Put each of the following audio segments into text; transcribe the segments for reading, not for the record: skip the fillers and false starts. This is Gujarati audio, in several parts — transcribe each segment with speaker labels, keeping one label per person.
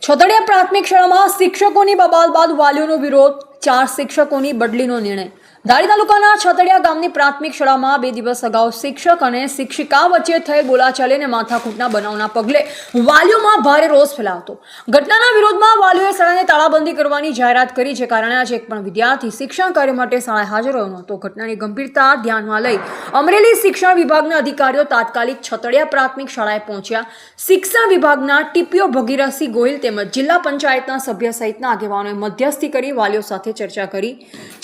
Speaker 1: છોતડિયા પ્રાથમિક શાળામાં શિક્ષકોની બબાલ બાદ વાલીઓનો વિરોધ, 4 શિક્ષકોની બદલીનો નિર્ણય। ધારી તાલુકાના છોતડિયા ગામની પ્રાથમિક શાળામાં 2 દિવસ અગાઉ શિક્ષક અને શિક્ષિકા વચ્ચે થયેલ બોલાચાલી અને માથાકૂટના બનાવના પગલે વાલીઓમાં ભારે રોષ ફેલાયો। ઘટનાના વિરોધમાં વાલીઓએ શાળાને તાળાબંધી કરવાની જાહેરાત કરી, જે કારણે આજે એક પણ વિદ્યાર્થી શિક્ષણ કાર્ય માટે શાળાએ હાજર રહ્યો નહોતો। ઘટનાની ગંભીરતા ધ્યાનમાં લઈ અમરેલી શિક્ષણ વિભાગના અધિકારીઓ તાત્કાલિક છોતડિયા પ્રાથમિક શાળાએ પહોંચ્યા। શિક્ષણ વિભાગના ટીપીઓ ભગીરથસિંહ ગોહિલ તેમજ જિલ્લા પંચાયતના સભ્ય સહિતના આગેવાનોએ મધ્યસ્થી કરી વાલીઓ સાથે ચર્ચા કરી।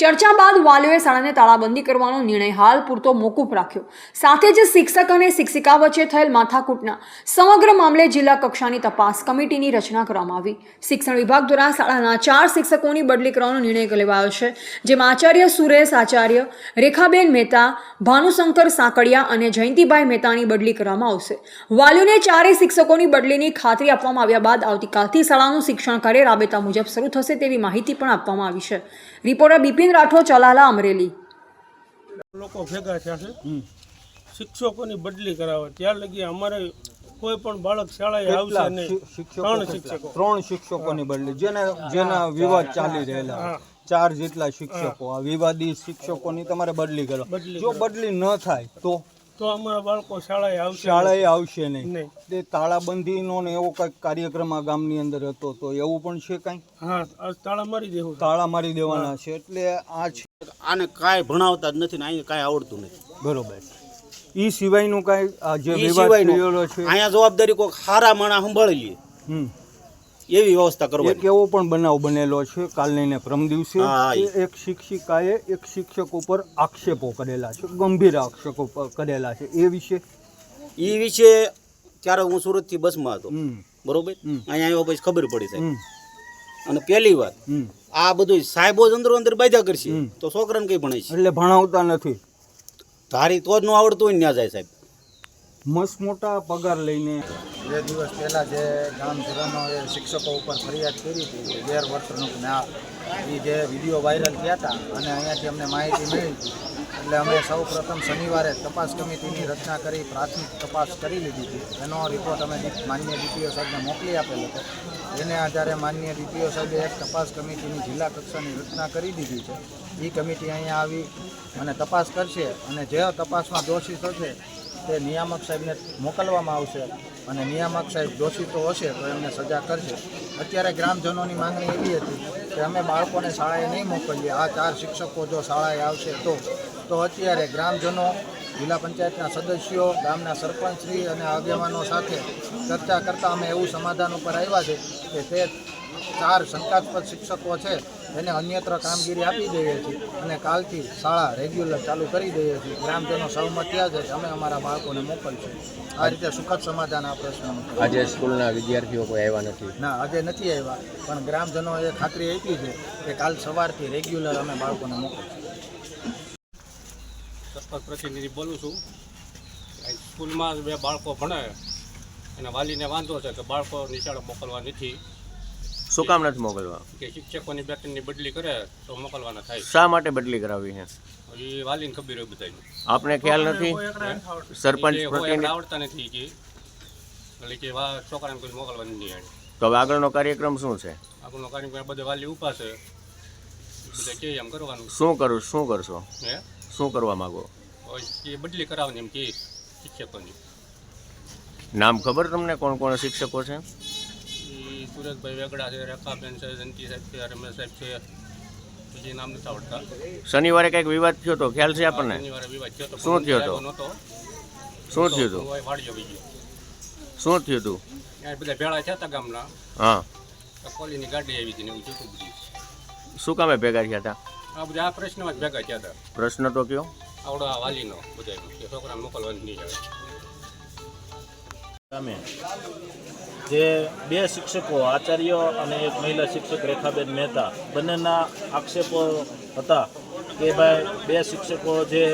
Speaker 1: ચર્ચા બાદ વાલીઓએ શાળાને તાળાબંધી કરવાનો નિર્ણય હાલ પૂરતો મોકૂફ રાખ્યો। સાથે જ શિક્ષક અને શિક્ષિકા વચ્ચે થયેલ માથાકૂટના સમગ્ર મામલે જિલ્લા કક્ષાની તપાસ કમિટીની રચના કરવામાં આવી। શિક્ષણ વિભાગ દ્વારા શાળાના 4 શિક્ષકોની બદલી કરવાનો નિર્ણય લેવાયો છે, જેમાં આચાર્ય સુરેશ આચાર્ય, રેખાબેન મહેતા, ભાનુશંકર સાંકળિયા અને જયંતિભાઈ મહેતાની બદલી કરવામાં આવશે। વાલીઓને 4 શિક્ષકોની બદલીની ખાતરી આપવામાં આવ્યા બાદ આવતીકાલથી શાળાનું શિક્ષણ કાર્ય રાબેતા મુજબ શરૂ થશે તેવી માહિતી પણ આપવામાં આવી છે। રિપોર્ટર બિપિન રાઠોડ, ચલાલા, અમરેલી।
Speaker 2: લોકો ભેગા થયા છે શિક્ષકોની બદલી કરાવે ત્યાર લગી અમારે કોઈ પણ બાળક શાળાએ આવશે નહીં।
Speaker 3: 3 શિક્ષકોની બદલી જેના વિવાદ ચાલી રહેલા 4 જેટલા શિક્ષકો, આ વિવાદી શિક્ષકોની તમારે બદલી કરો। જો બદલી ન થાય તો
Speaker 2: અમારા બાળકો શાળાએ
Speaker 3: આવશે નહીં। તે તાળાબંધીનો ને એવો કંઈક કાર્યક્રમ આ ગામની અંદર હતો, તો એવું પણ છે કંઈ?
Speaker 2: હા,
Speaker 3: તાળા મારી દેવાના છે। એટલે આ છે,
Speaker 4: આને કાંઈ ભણાવતા જ નથી ને અહીંયા કાંઈ આવડતું નથી।
Speaker 3: બરોબર। ઈ સિવાયનું કાંઈ જે વિવાદ થયેલો છે
Speaker 4: અહીંયા જવાબદારી કોઈ સારા માણસ સંભાળી લે એવી વ્યવસ્થા કરવાની।
Speaker 3: એક એવો પણ બનાવ બનેલો છે કાલની ને પ્રમ દિવસે, એક શિક્ષિકાએ એક શિક્ષક ઉપર આક્ષેપો કરેલા છે, ગંભીર આક્ષેપો કરેલા છે। એ
Speaker 4: વિશે ત્યારે હું સુરતથી બસમાં હતો, બરોબર, અહીંયા આવ્યો પછી ખબર પડી સાહેબ। અને પહેલી વાત આ બધું સાહેબો જ અંદર બાધા કરશે તો છોકરાને કઈ ભણાય છે?
Speaker 3: એટલે ભણાવતા નથી,
Speaker 4: ધારી તો જ ન આવડતું હોય ને ત્યાં જાય સાહેબ।
Speaker 3: મસ્ત મોટા પગાર લઈને
Speaker 5: 2 દિવસ પહેલાં જે ગામજનોએ શિક્ષકો ઉપર ફરિયાદ કરી હતી ગેરવર્તણૂક ને એ જે વિડીયો વાયરલ થયા હતા અને અહીંયાથી અમને માહિતી મળી એટલે અમે સૌ પ્રથમ શનિવારે તપાસ કમિટીની રચના કરી પ્રાથમિક તપાસ કરી લીધી હતી। એનો રિપોર્ટ અમે માનનીય ડીપીઓ સાહેબને મોકલી આપેલો હતો। એને આધારે માનનીય ડીપીઓ સાહેબે એક તપાસ કમિટીની જિલ્લા કક્ષાની રચના કરી દીધી છે। એ કમિટી અહીંયા આવી અને તપાસ કરશે અને જે તપાસમાં દોષી થશે તે નિયામક સાહેબને મોકલવામાં આવશે અને નિયામક સાહેબ દોષિત હશે તો એમને સજા કરશે। અત્યારે ગ્રામજનોની માંગણી એવી હતી કે અમે બાળકોને શાળાએ નહીં મોકલીએ, આ 4 શિક્ષકો જો શાળાએ આવશે તો અત્યારે ગ્રામજનો, જિલ્લા પંચાયતના સદસ્યો, ગામના સરપંચશ્રી અને આગેવાનો સાથે ચર્ચા કરતાં અમે એવું સમાધાન ઉપર આવ્યા છે કે તે 4 શંકાસ્પદ શિક્ષકો છે એને અન્યત્ર કામગીરી આપી દઈએ છીએ અને કાલથી શાળા રેગ્યુલર ચાલુ કરી દઈએ છીએ। ગ્રામજનો સહમત થયા છે કે અમે અમારા બાળકોને મોકલશું। આ રીતે સુખદ સમાધાન આ પ્રશ્નનું।
Speaker 6: આજે સ્કૂલના વિદ્યાર્થીઓ કોઈ આવ્યા નથી?
Speaker 5: ના, આજે નથી આવ્યા, પણ ગ્રામજનોએ ખાતરી આપી છે કે કાલ સવારથી રેગ્યુલર અમે બાળકોને મોકલશું।
Speaker 7: સરપંચ પ્રતિનિધિ બોલું છું। સ્કૂલમાં 2 બાળકો ભણે અને વાલીને વાંધો છે કે બાળકો નિશાળે મોકલવા નથી।
Speaker 6: શું કામ નથી મોકલવા?
Speaker 7: કે શિક્ષકોની બેટનની બદલી કરે તો મોકલવાના થાય।
Speaker 6: શા માટે બદલી કરાવી છે
Speaker 7: એ વાલીને ખબર હોય બધાને।
Speaker 6: આપને ખ્યાલ નથી? સરપંચ પ્રતિનિધિ
Speaker 7: આવડતા નથી કે એટલે કે છોકરાને કોઈ મોકલવાની નહીં આવે।
Speaker 6: તો હવે આગળનો કાર્યક્રમ શું છે?
Speaker 7: આગળનો કાર્યક્રમ બધા વાલી ઉપાસે બધા કે એમ કરવાનું।
Speaker 6: શું કરશો? શું કરવા માંગો?
Speaker 7: એ બદલી કરાવવાની એમ કે શિક્ષકોની।
Speaker 6: નામ ખબર તમને કોણ કોણ શિક્ષકો છે?
Speaker 7: સુરેશભાઈ વેગડા છે, રેખાબેન છે, જયંતિ સાહેબ છે, રમેશ સાહેબ છે, બીજી નામ નથી આવડતા।
Speaker 6: શનિવારે કંઈક વિવાદ થયો તો ખ્યાલ છે આપણને?
Speaker 7: શનિવારે વિવાદ થયો તો।
Speaker 6: શું થયો હતો? શું થયું હતું?
Speaker 7: વાડીઓ બીજી
Speaker 6: શું થયું હતું?
Speaker 7: ત્યાં બધા ભેળા થયા હતા ગામના।
Speaker 6: હા,
Speaker 7: કોલીની ગાડી આવી હતી ને એવું જોતું બધું।
Speaker 6: શું કામે ભેગા થયા હતા?
Speaker 7: આ બધા આ પ્રશ્નમાં જ ભેગા થયા હતા।
Speaker 6: પ્રશ્ન તો કયો?
Speaker 7: આવડો આ વાલીનો બધા કે છોકરાને મોકલવાની નહીં આવે।
Speaker 8: અમે જે 2 શિક્ષકો, આચાર્ય અને એક મહિલા શિક્ષક રેખાબેન મહેતા, બંનેના આક્ષેપો હતા કે ભાઈ 2 શિક્ષકો જે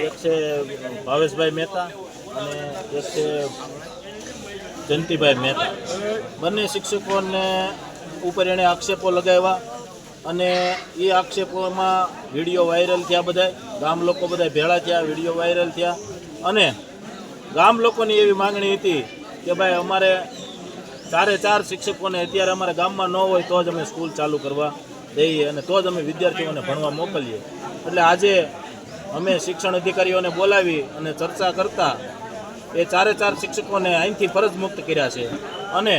Speaker 8: એક છે ભાવેશભાઈ મહેતા અને એક છે જયંતિભાઈ મહેતા, બંને શિક્ષકોને ઉપર એણે આક્ષેપો લગાવ્યા અને એ આક્ષેપોમાં વિડીયો વાયરલ થયા। બધા ગામ લોકો બધા ભેળા થયા, વિડીયો વાયરલ થયા અને ગામ લોકોની એવી માંગણી હતી કે ભાઈ અમારે ચારે ચાર શિક્ષકોને અત્યારે અમારા ગામમાં ન હોય તો જ અમે સ્કૂલ ચાલુ કરવા દઈએ અને તો જ અમે વિદ્યાર્થીઓને ભણવા મોકલીએ. એટલે આજે અમે શિક્ષણ અધિકારીઓને બોલાવી અને ચર્ચા કરતા એ ચારે ચાર શિક્ષકોને અહીંથી ફરજ મુક્ત કર્યા છે અને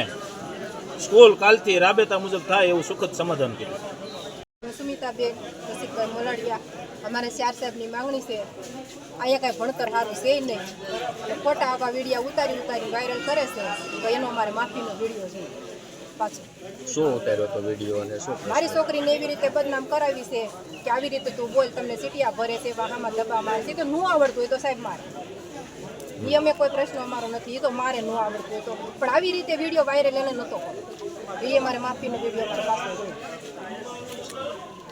Speaker 8: સ્કૂલ કાલથી રાબેતા મુજબ થાય એવું સુખદ સમાધાન કર્યું.
Speaker 9: સુમિતાબેન રસિકભાઈ મોલાડિયા, અમારે ચાર સાહેબની માંગણી છે. અહીંયા કાંઈ ભણતર સારું છે નહીં અને ખોટા આવા વિડીયો ઉતારી વાયરલ કરે છે, તો એનો અમારે માફીનો વિડીયો છે. પાછો
Speaker 6: શું ઉતાર્યો હતો વિડીયો અને શું
Speaker 9: મારી છોકરીને એવી રીતે બદનામ કરાવી છે કે આવી રીતે તું બોલ, તમને સીટિયા ભરે છે, વાહામાં દબા મારે છે. તો ન આવડતું હોય તો સાહેબ મારે, એ અમે કોઈ પ્રશ્ન અમારો નથી, એ તો મારે ન આવડતું હોય તો. પણ આવી રીતે વિડીયો વાયરલ એને નહોતો કરવો, એ અમારે માફીનો વિડીયો અમારે પાછો જોયો.